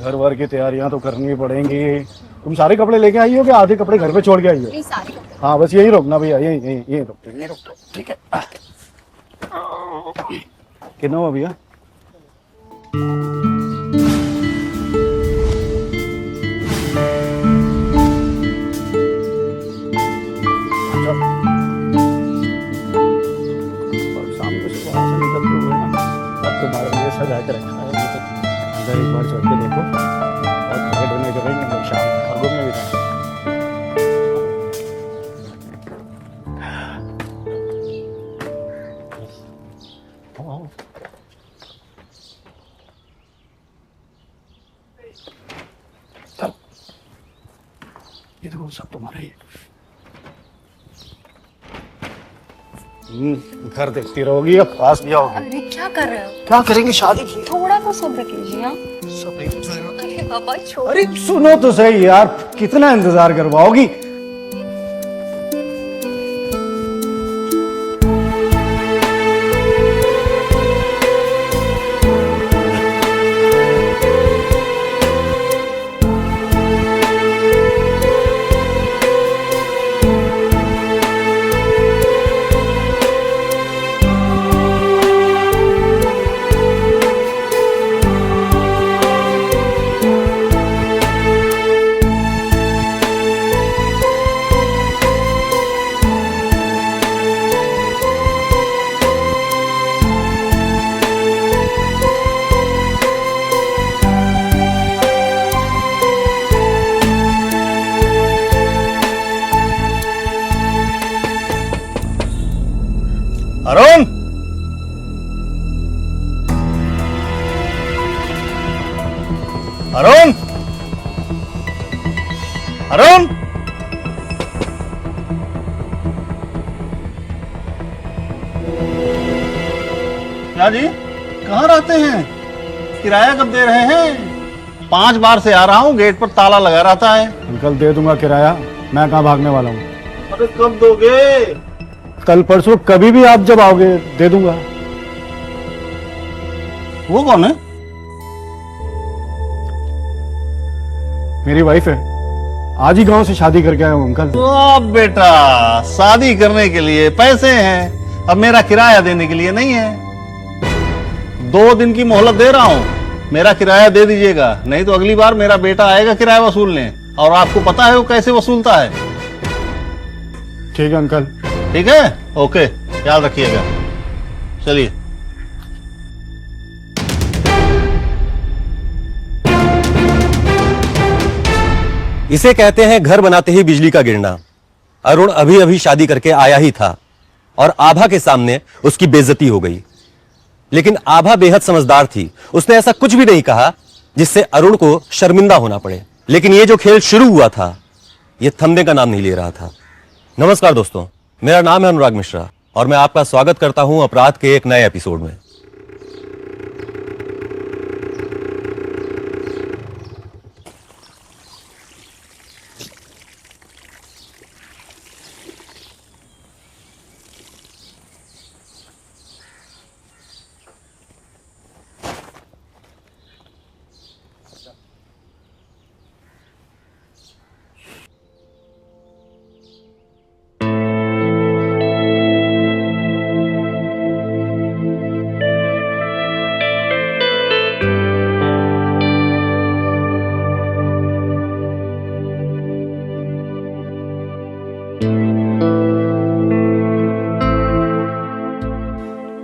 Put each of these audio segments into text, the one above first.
घर वर की तैयारियां तो करनी पड़ेंगी। तुम सारे कपड़े लेके आई हो कि आधे कपड़े घर पे छोड़ के आई हो? नहीं, सारे कपड़े। हाँ बस यही रोकना भैया, यही रोक दो, यही रोक दो, ठीक है। कितना हुआ भैया? सामने से वहां से निकलते हुए ना, अब तुम्हारे लिए सजा के रखा है। अंदर एक बार चढ़ के देखो और खाने पीने करेंगे हम शाम और घूमने भी जाएंगे। आओ। चलो, ये देखो सब तुम्हारा ही है। घर देखती रहोगी या पास भी आओगी? अरे क्या कर रहे हो? क्या करेंगे शादी की? थोड़ा तो सब्र कीजिए। हाँ? अरे बाबा छोड़। अरे सुनो तो सही यार, कितना इंतजार करवाओगी? अरुण, अरुण, अरुण, क्या जी कहाँ रहते हैं? किराया कब दे रहे हैं? 5 बार से आ रहा हूँ, गेट पर ताला लगा रहता है। अंकल दे दूंगा किराया, मैं कहाँ भागने वाला हूँ। अरे कब दोगे? कल परसों कभी भी आप जब आओगे दे दूंगा। वो कौन है? मेरी वाइफ है, आज ही गांव से शादी करके आया हूँ अंकल। वाह बेटा, शादी करने के लिए पैसे हैं, अब मेरा किराया देने के लिए नहीं है। 2 दिन की मोहलत दे रहा हूँ, मेरा किराया दे दीजिएगा, नहीं तो अगली बार मेरा बेटा आएगा किराया वसूलने, और आपको पता है वो कैसे वसूलता है। ठीक है अंकल। ठीक है, ओके, ख्याल रखिएगा। चलिए। इसे कहते हैं घर बनाते ही बिजली का गिरना। अरुण अभी अभी शादी करके आया ही था और आभा के सामने उसकी बेइज्जती हो गई। लेकिन आभा बेहद समझदार थी, उसने ऐसा कुछ भी नहीं कहा जिससे अरुण को शर्मिंदा होना पड़े। लेकिन यह जो खेल शुरू हुआ था, यह थमने का नाम नहीं ले रहा था। नमस्कार दोस्तों, मेरा नाम है अनुराग मिश्रा और मैं आपका स्वागत करता हूं अपराध के एक नए एपिसोड में।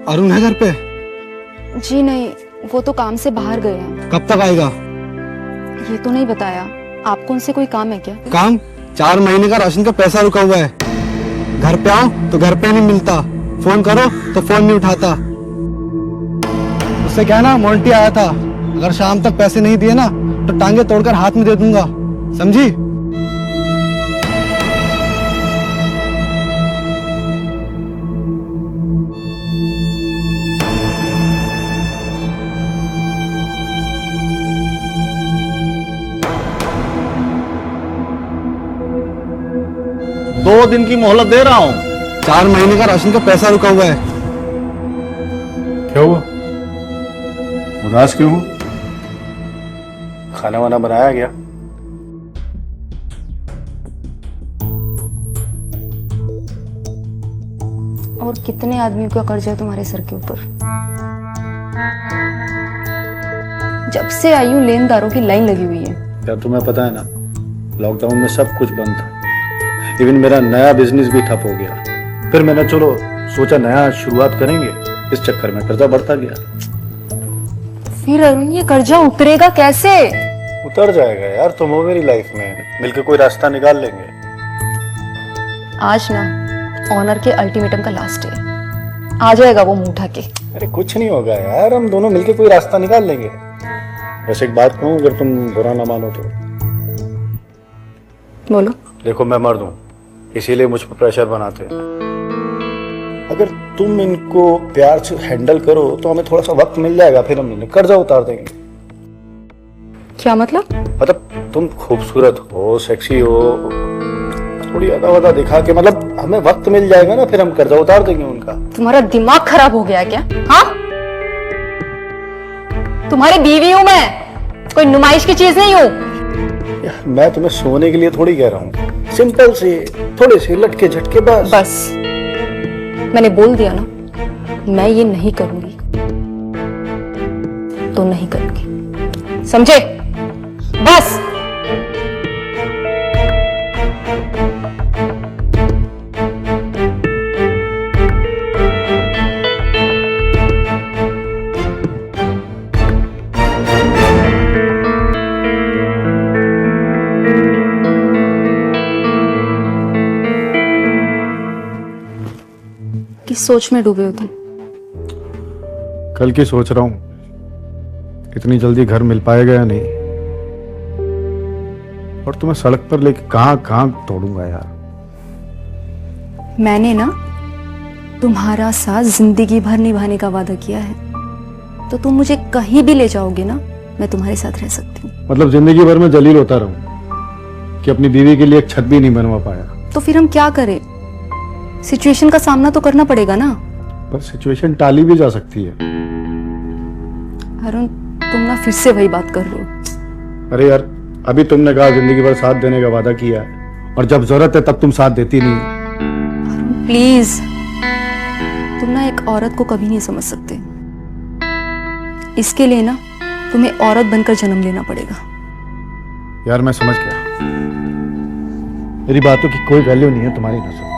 अरुण है घर पे? जी नहीं, वो तो काम से बाहर गए हैं। कब तक आएगा? ये तो नहीं बताया। आपको उनसे कोई काम है क्या? काम? 4 महीने का राशन का पैसा रुका हुआ है। घर पे आओ तो घर पे नहीं मिलता, फोन करो तो फोन नहीं उठाता। उससे क्या ना, मोंटी आया था, अगर शाम तक पैसे नहीं दिए ना तो टांगे तोड़कर हाथ में दे दूंगा, समझी? दो दिन की मोहलत दे रहा हूँ। 4 महीने का राशन का पैसा रुका हुआ है। क्या हुआ? उदास क्यों हो? खाना वाना बनाया गया? और कितने आदमियों का कर्जा है तुम्हारे सर के ऊपर? जब से आई हूं लेनदारों की लाइन लगी हुई है। यार तुम्हें पता है ना, लॉकडाउन में सब कुछ बंद था। इवन मेरा नया बिजनेस भी ठप हो गया। फिर मैंने चलो सोचा नया शुरुआत करेंगे, इस चक्कर में कर्जा बढ़ता गया। फिर अरुण ये कर्जा उतरेगा कैसे? उतर जाएगा यार, तुम हो मेरी लाइफ में, मिलके कोई रास्ता निकाल लेंगे। आज ना ऑनर के अल्टीमेटम का लास्ट है, आ जाएगा वो मुंह उठा के। अरे कुछ नहीं होगा यार, हम दोनों मिलके कोई रास्ता निकाल लेंगे। वैसे एक बात कहूं, अगर तुम बुरा ना मानो तो। बोलो। देखो मैं मर्द हूं, इसीलिए मुझ पर प्रेशर बनाते हैं। अगर तुम इनको प्यार से हैंडल करो तो हमें थोड़ा सा वक्त मिल जाएगा, फिर हम इन्हें कर्जा उतार देंगे। क्या मतलब? मतलब तुम खूबसूरत हो, सेक्सी हो, थोड़ी अदा वदा दिखा के, मतलब हमें वक्त मिल जाएगा ना, फिर हम कर्जा उतार देंगे उनका। तुम्हारा दिमाग खराब हो गया क्या? हाँ, तुम्हारी बीवी हूं मैं, कोई नुमाइश की चीज नहीं हूं। यार मैं तुम्हें सोने के लिए थोड़ी कह रहा हूँ, सिंपल से थोड़े से लटके झटके बस। बस मैंने बोल दिया ना, मैं ये नहीं करूंगी तो नहीं करूंगी, समझे? बस। किस सोच में डूबे हो तुम? कल की सोच रहा हूँ, इतनी जल्दी घर मिल पाएगा या नहीं, और तुम्हें सड़क पर लेके कहां कहां तोड़ूंगा यार। मैंने ना तुम्हारा साथ जिंदगी भर निभाने का वादा किया है, तो तुम मुझे कहीं भी ले जाओगे ना, मैं तुम्हारे साथ रह सकती हूँ। मतलब जिंदगी भर में जलील होता रहूं कि अपनी बीवी के लिए एक छत भी नहीं बनवा पाया। तो फिर हम क्या करें? सिचुएशन का सामना तो करना पड़ेगा ना। पर सिचुएशन टाली भी जा सकती है। अरुण तुम ना फिर से वही बात कर रहे हो। अरे यार, अभी तुमने कहा जिंदगी भर साथ देने का वादा किया है, और जब जरूरत है तब तुम साथ देती नहीं। अरुण प्लीज, तुम ना एक औरत को कभी नहीं समझ सकते। इसके लिए ना तुम्हें औरत बनकर जन्म लेना पड़ेगा। यार मैं समझ गया, मेरी बातों की कोई वैल्यू नहीं है तुम्हारी नजर में।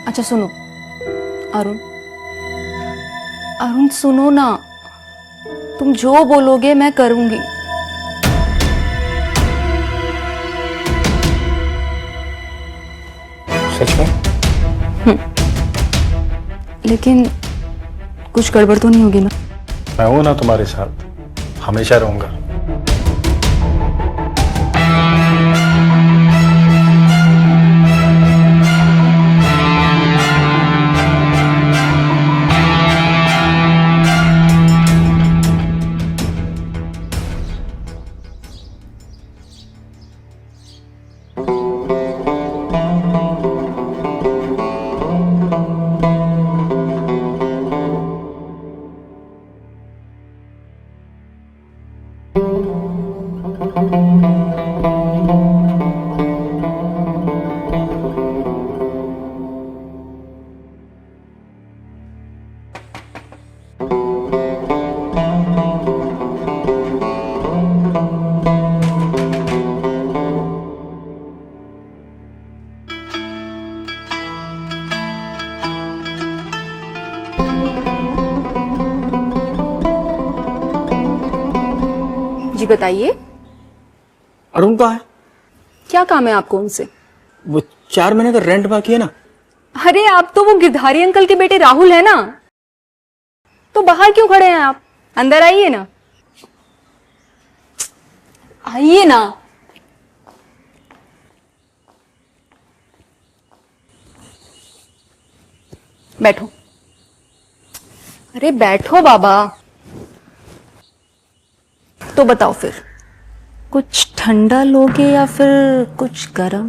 अच्छा सुनो अरुण, अरुण सुनो ना, तुम जो बोलोगे मैं करूंगी। सच में? लेकिन कुछ गड़बड़ तो नहीं होगी ना? मैं हूं ना तुम्हारे साथ, हमेशा रहूंगा। जी बताइए। अरुण कहाँ है? क्या काम है आपको उनसे? वो 4 महीने का रेंट बाकी है ना। अरे आप तो वो गिरधारी अंकल के बेटे राहुल है ना, तो बाहर क्यों खड़े हैं आप? अंदर आइए ना, आइए ना। बैठो। अरे बैठो बाबा। तो बताओ फिर, कुछ ठंडा लोगे या फिर कुछ गरम?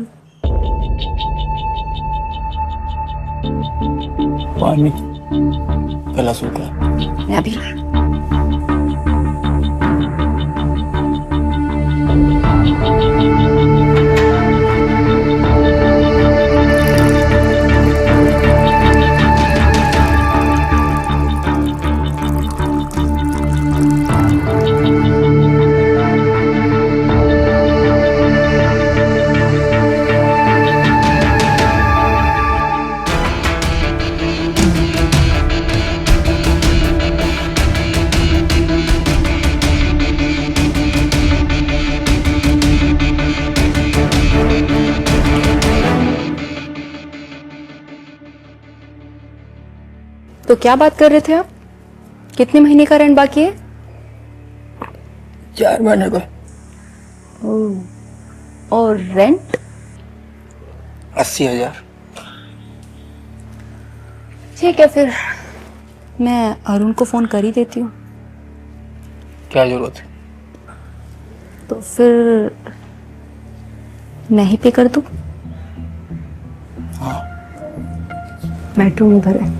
पानी गला सूखा। मैं अभी तो क्या बात कर रहे थे आप? कितने महीने का रेंट बाकी है? 4 महीने का। और रेंट? 80,000। ठीक है, फिर मैं अरुण को फोन कर ही देती हूँ। क्या जरूरत है? तो फिर मैं ही पे कर दूँ? हाँ। बेडरूम उधर है।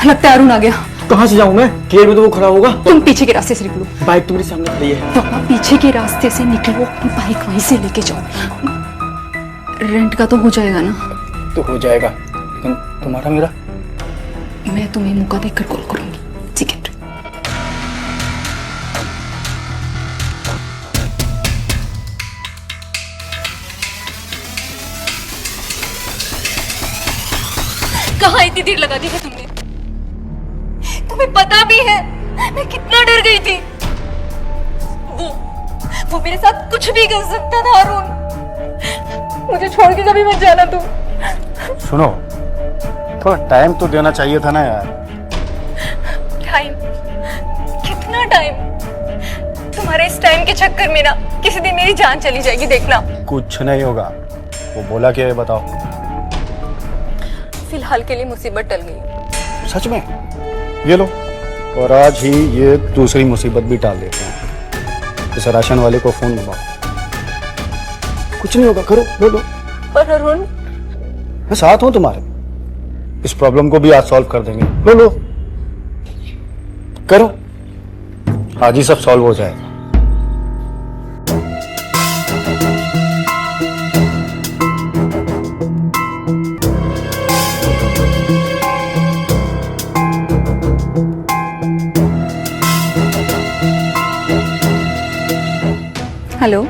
लगता है अरुण आ गया। कहाँ से जाऊं मैं? गेट में तो वो खड़ा होगा। तुम पीछे के रास्ते से निकलो। बाइक तो मेरे सामने खड़ी है। पापा पीछे के रास्ते से निकलो, अपनी बाइक वहीं से लेके जाओ। रेंट का तो हो जाएगा ना? तो हो जाएगा, लेकिन तुम्हारा मेरा? मैं तुम्हें मौका देकर कॉल करूंगी। ठीक है। कहाँ इतनी देर लगा दी है तुमने? तुम्हें पता भी है मैं कितना डर गई थी। वो मेरे साथ कुछ भी कर सकता था अरुण। मुझे छोड़ के कभी मत जाना तुम। सुनो, थोड़ा टाइम तो देना चाहिए था ना यार। टाइम? कितना टाइम? तुम्हारे इस टाइम के चक्कर में ना किसी दिन मेरी जान चली जाएगी, देखना। कुछ नहीं होगा। वो बोला क्या है बताओ। फिलहाल के लिए मुसीबत टल गई। सच में? ये लो, और आज ही ये दूसरी मुसीबत भी टाल देते हैं। इस राशन वाले को फोन लगाओ। कुछ नहीं होगा, करो, लो लो। पर अरुण, मैं साथ हूं तुम्हारे। इस प्रॉब्लम को भी आज सॉल्व कर देंगे। लो लो, करो, आज ही सब सॉल्व हो जाएगा। हेलो।